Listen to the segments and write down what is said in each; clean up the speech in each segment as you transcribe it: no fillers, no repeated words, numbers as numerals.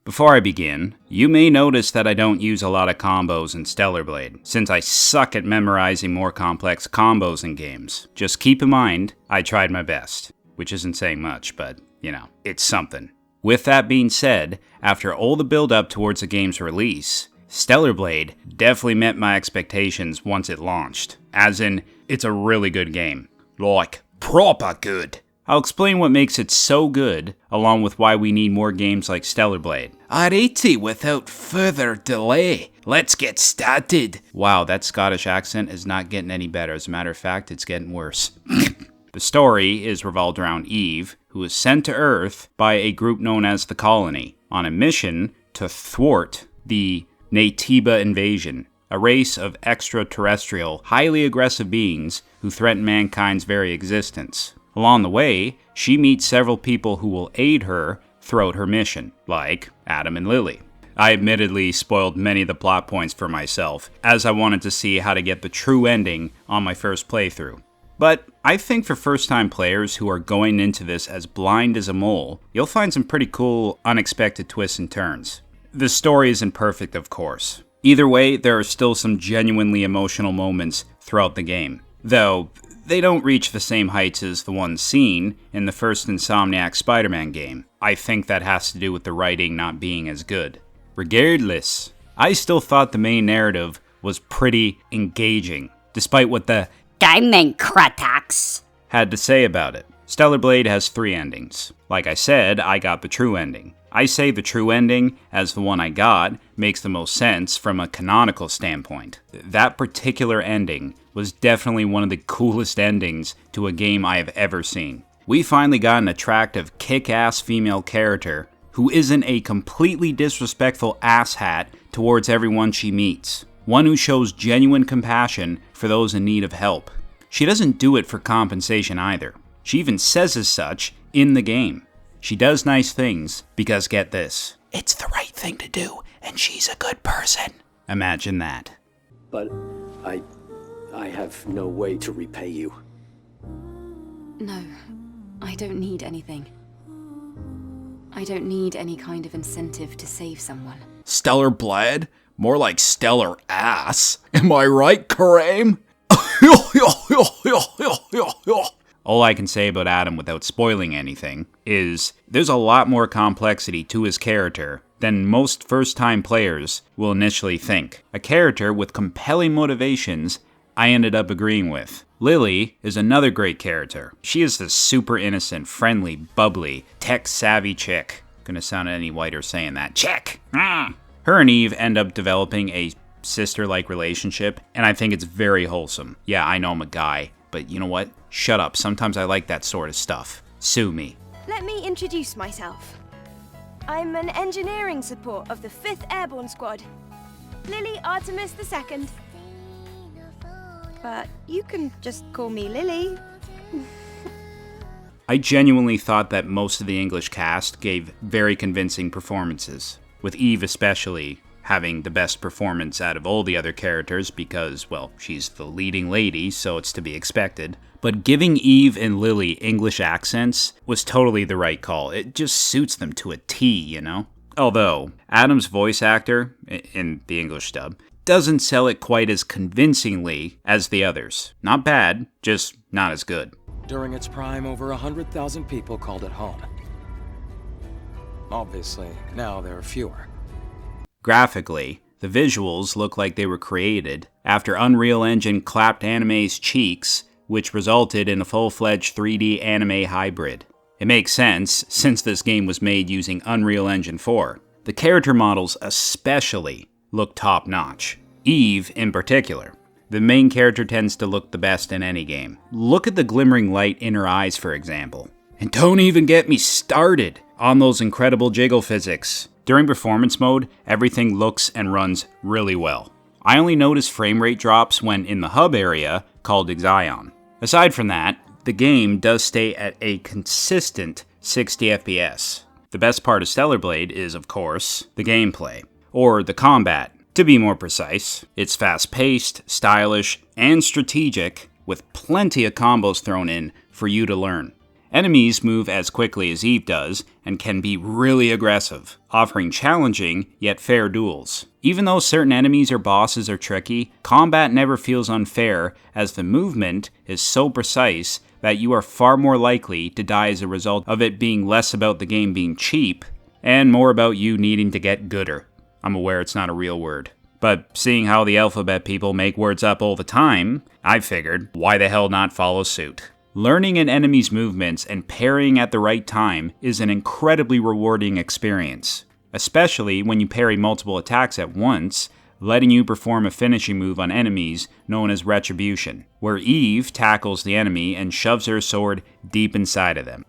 Before I begin, you may notice that I don't use a lot of combos in Stellar Blade, since I suck at memorizing more complex combos in games. Just keep in mind, I tried my best, which isn't saying much, but, it's something. With that being said, after all the build-up towards the game's release, Stellar Blade definitely met my expectations once it launched, as in, it's a really good game. Like, proper good. I'll explain what makes it so good, along with why we need more games like Stellar Blade. Alrighty, without further delay, let's get started. Wow, that Scottish accent is not getting any better. As a matter of fact, it's getting worse. The story is revolved around Eve, who is sent to Earth by a group known as the Colony, on a mission to thwart the Naytiba invasion, a race of extraterrestrial, highly aggressive beings who threaten mankind's very existence. Along the way, she meets several people who will aid her throughout her mission, like Adam and Lily. I admittedly spoiled many of the plot points for myself, as I wanted to see how to get the true ending on my first playthrough. But I think for first-time players who are going into this as blind as a mole, you'll find some pretty cool, unexpected twists and turns. The story isn't perfect, of course. Either way, there are still some genuinely emotional moments throughout the game, though they don't reach the same heights as the ones seen in the first Insomniac Spider-Man game. I think that has to do with the writing not being as good. Regardless, I still thought the main narrative was pretty engaging, despite what the Gaming critics had to say about it. Stellar Blade has 3 endings. Like I said, I got the true ending. I say the true ending, as the one I got, makes the most sense from a canonical standpoint. That particular ending was definitely one of the coolest endings to a game I have ever seen. We finally got an attractive, kick-ass female character who isn't a completely disrespectful asshat towards everyone she meets. One who shows genuine compassion for those in need of help. She doesn't do it for compensation either. She even says as such in the game. She does nice things because, get this, it's the right thing to do, and she's a good person. Imagine that. But I have no way to repay you. No, I don't need anything. I don't need any kind of incentive to save someone. Stellar Blade? More like stellar ass. Am I right, Kareem? All I can say about Adam without spoiling anything is there's a lot more complexity to his character than most first-time players will initially think. A character with compelling motivations I ended up agreeing with. Lily is another great character. She is this super innocent, friendly, bubbly, tech-savvy chick. Gonna sound any whiter saying that. Chick! Her and Eve end up developing a sister-like relationship, and I think it's very wholesome. Yeah, I know I'm a guy, but you know what? Shut up. Sometimes I like that sort of stuff. Sue me. Let me introduce myself. I'm an engineering support of the 5th Airborne Squad, Lily Artemis II. But you can just call me Lily. I genuinely thought that most of the English cast gave very convincing performances, with Eve especially having the best performance out of all the other characters because, well, she's the leading lady, so it's to be expected. But giving Eve and Lily English accents was totally the right call. It just suits them to a T, you know? Although, Adam's voice actor, in the English dub, doesn't sell it quite as convincingly as the others. Not bad, just not as good. During its prime, over 100,000 people called it home. Obviously, now there are fewer. Graphically, the visuals look like they were created after Unreal Engine clapped anime's cheeks, which resulted in a full-fledged 3D anime hybrid. It makes sense, since this game was made using Unreal Engine 4. The character models especially look top-notch. Eve, in particular. The main character tends to look the best in any game. Look at the glimmering light in her eyes, for example. And don't even get me started on those incredible jiggle physics. During performance mode, everything looks and runs really well. I only notice frame rate drops when in the hub area called Ixion. Aside from that, the game does stay at a consistent 60 FPS. The best part of Stellar Blade is, of course, the gameplay, or the combat. To be more precise, it's fast-paced, stylish, and strategic, with plenty of combos thrown in for you to learn. Enemies move as quickly as Eve does, and can be really aggressive, offering challenging yet fair duels. Even though certain enemies or bosses are tricky, combat never feels unfair, as the movement is so precise that you are far more likely to die as a result of it being less about the game being cheap, and more about you needing to get gooder. I'm aware it's not a real word. But seeing how the alphabet people make words up all the time, I figured, why the hell not follow suit? Learning an enemy's movements and parrying at the right time is an incredibly rewarding experience, especially when you parry multiple attacks at once, letting you perform a finishing move on enemies known as Retribution, where Eve tackles the enemy and shoves her sword deep inside of them.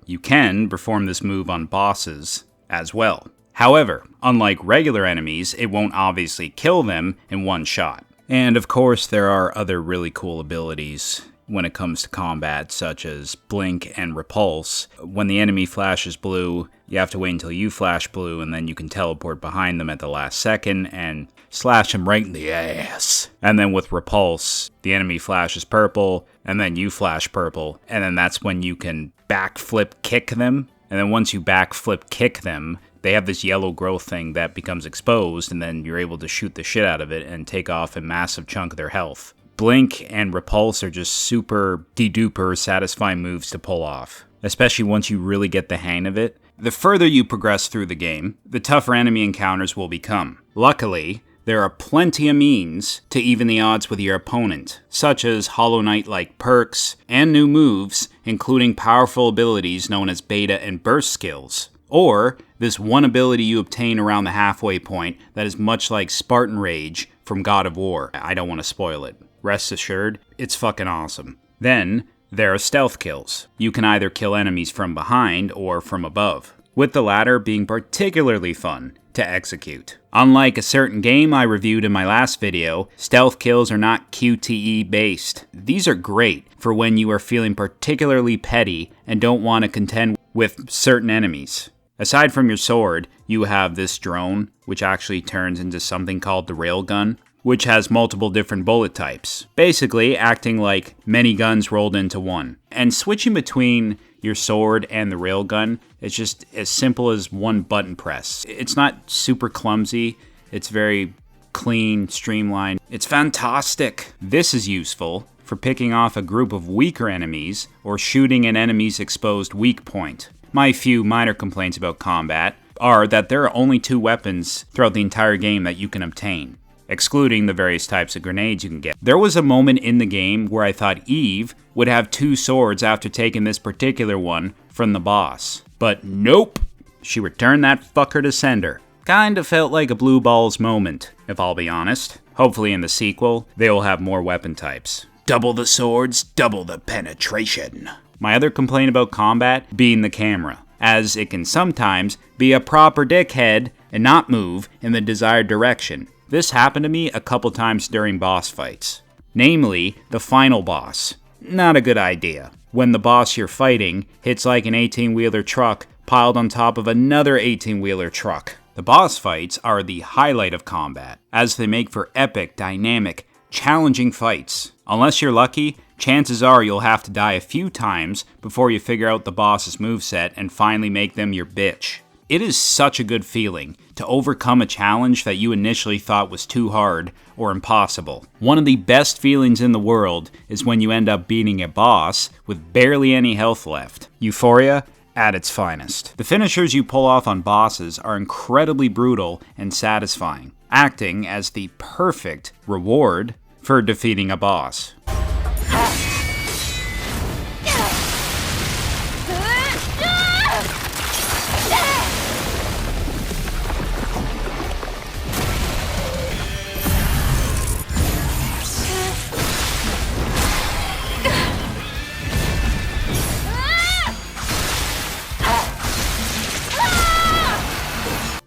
You can perform this move on bosses as well. However, unlike regular enemies, it won't obviously kill them in one shot. And of course, there are other really cool abilities when it comes to combat, such as Blink and Repulse. When the enemy flashes blue, you have to wait until you flash blue, and then you can teleport behind them at the last second and slash them right in the ass. And then with Repulse, the enemy flashes purple, and then you flash purple, and then that's when you can backflip kick them. And then once you backflip kick them, they have this yellow growth thing that becomes exposed, and then you're able to shoot the shit out of it and take off a massive chunk of their health. Blink and Repulse are just super de-duper satisfying moves to pull off, especially once you really get the hang of it. The further you progress through the game, the tougher enemy encounters will become. Luckily, there are plenty of means to even the odds with your opponent, such as Hollow Knight-like perks, and new moves, including powerful abilities known as beta and burst skills. Or this one ability you obtain around the halfway point that is much like Spartan Rage from God of War. I don't want to spoil it. Rest assured, it's fucking awesome. Then, there are stealth kills. You can either kill enemies from behind or from above, with the latter being particularly fun to execute. Unlike a certain game I reviewed in my last video, stealth kills are not QTE based. These are great for when you are feeling particularly petty and don't want to contend with certain enemies. Aside from your sword, you have this drone, which actually turns into something called the railgun, which has multiple different bullet types, basically acting like many guns rolled into one. And switching between your sword and the railgun is just as simple as one button press. It's not super clumsy, it's very clean, streamlined. It's fantastic. This is useful for picking off a group of weaker enemies or shooting an enemy's exposed weak point. My few minor complaints about combat are that there are only 2 weapons throughout the entire game that you can obtain, excluding the various types of grenades you can get. There was a moment in the game where I thought Eve would have 2 swords after taking this particular one from the boss. But nope, she returned that fucker to sender. Kinda felt like a Blue Balls moment, if I'll be honest. Hopefully in the sequel, they will have more weapon types. Double the swords, double the penetration. My other complaint about combat being the camera, as it can sometimes be a proper dickhead and not move in the desired direction. This happened to me a couple times during boss fights. Namely, the final boss. Not a good idea. When the boss you're fighting hits like an 18-wheeler truck piled on top of another 18-wheeler truck. The boss fights are the highlight of combat, as they make for epic, dynamic, challenging fights. Unless you're lucky, chances are you'll have to die a few times before you figure out the boss's moveset and finally make them your bitch. It is such a good feeling to overcome a challenge that you initially thought was too hard or impossible. One of the best feelings in the world is when you end up beating a boss with barely any health left. Euphoria at its finest. The finishers you pull off on bosses are incredibly brutal and satisfying, acting as the perfect reward for defeating a boss.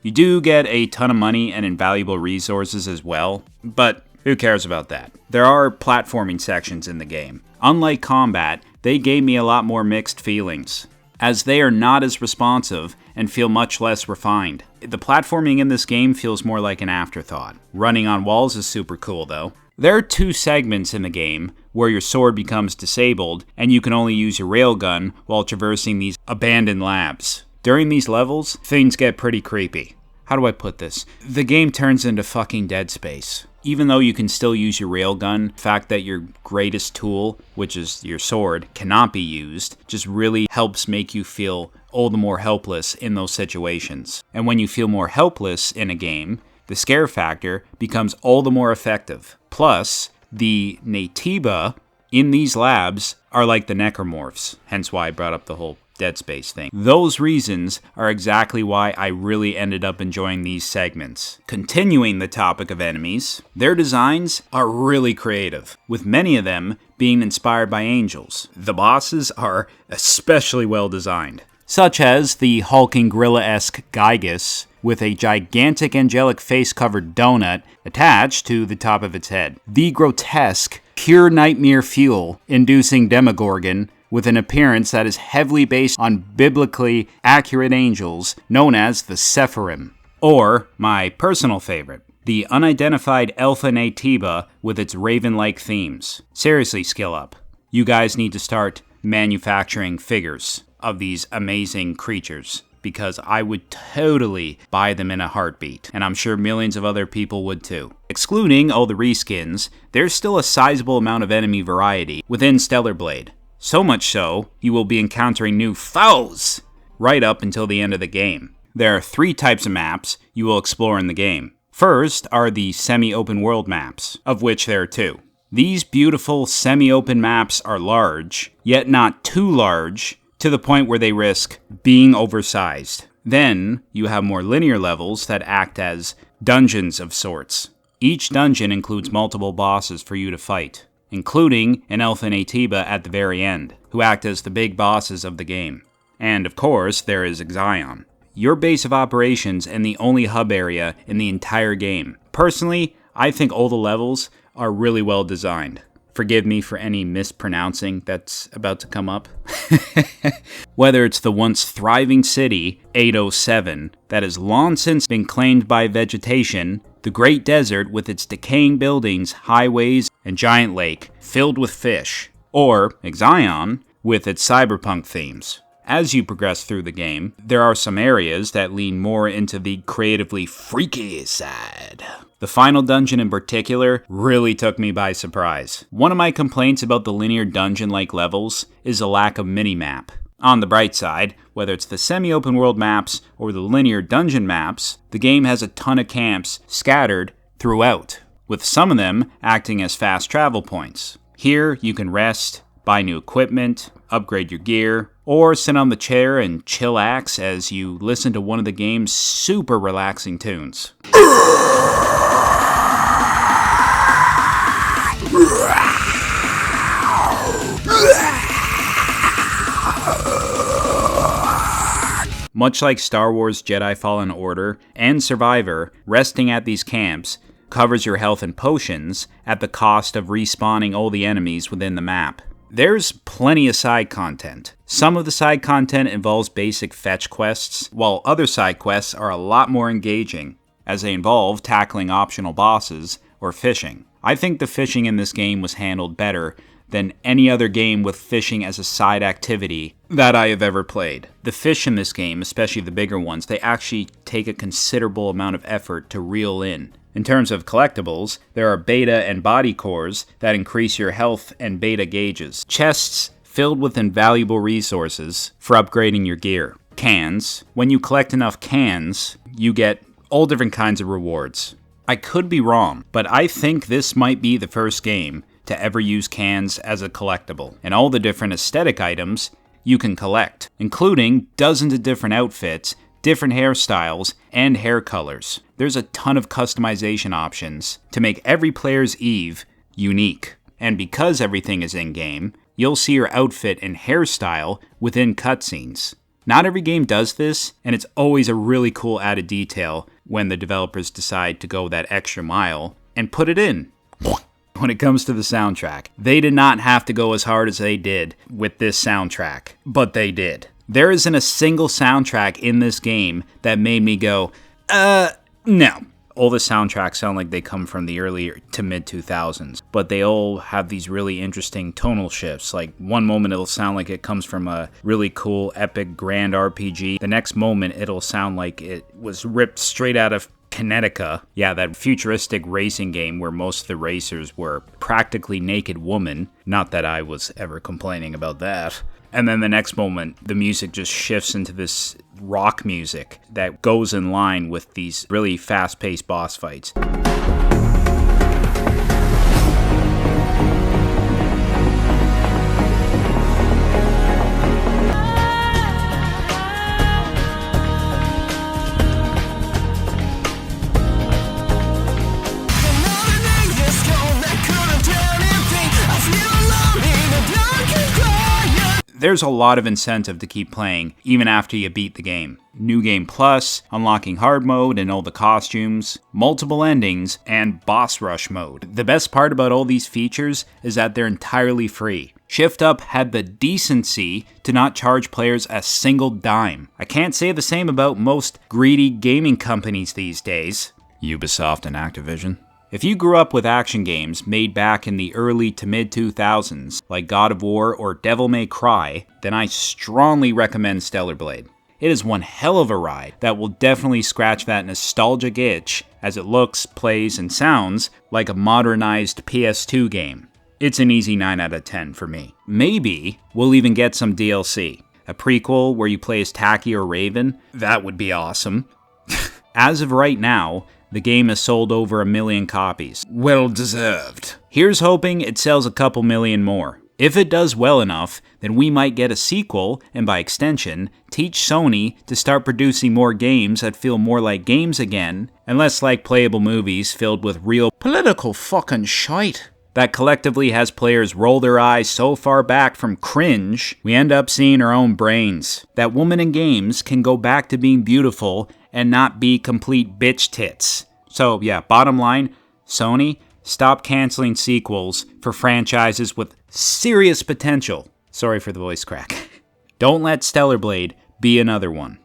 You do get a ton of money and invaluable resources as well, but who cares about that? There are platforming sections in the game. Unlike combat, they gave me a lot more mixed feelings, as they are not as responsive and feel much less refined. The platforming in this game feels more like an afterthought. Running on walls is super cool though. There are 2 segments in the game where your sword becomes disabled and you can only use your railgun while traversing these abandoned labs. During these levels, things get pretty creepy. How do I put this? The game turns into fucking Dead Space. Even though you can still use your railgun, the fact that your greatest tool, which is your sword, cannot be used, just really helps make you feel all the more helpless in those situations. And when you feel more helpless in a game, the scare factor becomes all the more effective. Plus, the Naytiba in these labs are like the necromorphs, hence why I brought up the whole Dead Space thing. Those reasons are exactly why I really ended up enjoying these segments. Continuing the topic of enemies, their designs are really creative, with many of them being inspired by angels. The bosses are especially well designed, such as the hulking gorilla-esque Gygus, with a gigantic angelic face-covered donut attached to the top of its head. The grotesque, pure nightmare fuel-inducing Demogorgon, with an appearance that is heavily based on biblically accurate angels known as the Sephirim. Or, my personal favorite, the unidentified Alpha Naytiba with its raven-like themes. Seriously, skill up. You guys need to start manufacturing figures of these amazing creatures, because I would totally buy them in a heartbeat, and I'm sure millions of other people would too. Excluding all the reskins, there's still a sizable amount of enemy variety within Stellar Blade. So much so, you will be encountering new foes right up until the end of the game. There are 3 types of maps you will explore in the game. First are the semi-open world maps, of which there are 2. These beautiful semi-open maps are large, yet not too large, to the point where they risk being oversized. Then, you have more linear levels that act as dungeons of sorts. Each dungeon includes multiple bosses for you to fight, including an Alpha Naytiba at the very end, who act as the big bosses of the game. And of course, there is Ixion, your base of operations and the only hub area in the entire game. Personally, I think all the levels are really well designed. Forgive me for any mispronouncing that's about to come up. Whether it's the once thriving city, 807, that has long since been claimed by vegetation, the Great Desert with its decaying buildings, highways, and giant lake filled with fish, or Ixion with its cyberpunk themes. As you progress through the game, there are some areas that lean more into the creatively freaky side. The final dungeon in particular really took me by surprise. One of my complaints about the linear dungeon-like levels is a lack of minimap. On the bright side, whether it's the semi-open world maps or the linear dungeon maps, the game has a ton of camps scattered throughout, with some of them acting as fast travel points. Here, you can rest, buy new equipment, upgrade your gear, or sit on the chair and chillax as you listen to one of the game's super relaxing tunes. Much like Star Wars Jedi Fallen Order and Survivor, resting at these camps covers your health and potions at the cost of respawning all the enemies within the map. There's plenty of side content. Some of the side content involves basic fetch quests, while other side quests are a lot more engaging, as they involve tackling optional bosses or fishing. I think the fishing in this game was handled better than any other game with fishing as a side activity that I have ever played. The fish in this game, especially the bigger ones, they actually take a considerable amount of effort to reel in. In terms of collectibles, there are beta and body cores that increase your health and beta gauges. Chests filled with invaluable resources for upgrading your gear. Cans. When you collect enough cans, you get all different kinds of rewards. I could be wrong, but I think this might be the first game to ever use cans as a collectible, and all the different aesthetic items you can collect, including dozens of different outfits, different hairstyles, and hair colors. There's a ton of customization options to make every player's Eve unique. And because everything is in-game, you'll see your outfit and hairstyle within cutscenes. Not every game does this, and it's always a really cool added detail when the developers decide to go that extra mile and put it in. When it comes to the soundtrack, they did not have to go as hard as they did with this soundtrack, but they did. There isn't a single soundtrack in this game that made me go, no. all the soundtracks sound like they come from the early to mid 2000s, but they all have these really interesting tonal shifts. Like one moment it'll sound like it comes from a really cool, epic, grand RPG. The next moment it'll sound like it was ripped straight out of Kinetica. Yeah, that futuristic racing game where most of the racers were practically naked women. Not that I was ever complaining about that. And then the next moment, the music just shifts into this rock music that goes in line with these really fast-paced boss fights. There's a lot of incentive to keep playing, even after you beat the game. New Game Plus, unlocking hard mode and all the costumes, multiple endings, and boss rush mode. The best part about all these features is that they're entirely free. Shift Up had the decency to not charge players a single dime. I can't say the same about most greedy gaming companies these days. Ubisoft and Activision. If you grew up with action games made back in the early to mid 2000s, like God of War or Devil May Cry, then I strongly recommend Stellar Blade. It is one hell of a ride that will definitely scratch that nostalgic itch, as it looks, plays, and sounds like a modernized PS2 game. It's an easy 9 out of 10 for me. Maybe we'll even get some DLC. A prequel where you play as Taki or Raven? That would be awesome. As of right now, the game has sold over 1 million copies. Well deserved. Here's hoping it sells a couple million more. If it does well enough, then we might get a sequel, and by extension, teach Sony to start producing more games that feel more like games again, and less like playable movies filled with real political fucking shite that collectively has players roll their eyes so far back from cringe, we end up seeing our own brains. That women in games can go back to being beautiful and not be complete bitch tits. So yeah, bottom line, Sony, stop canceling sequels for franchises with serious potential. Sorry for the voice crack. Don't let Stellar Blade be another one.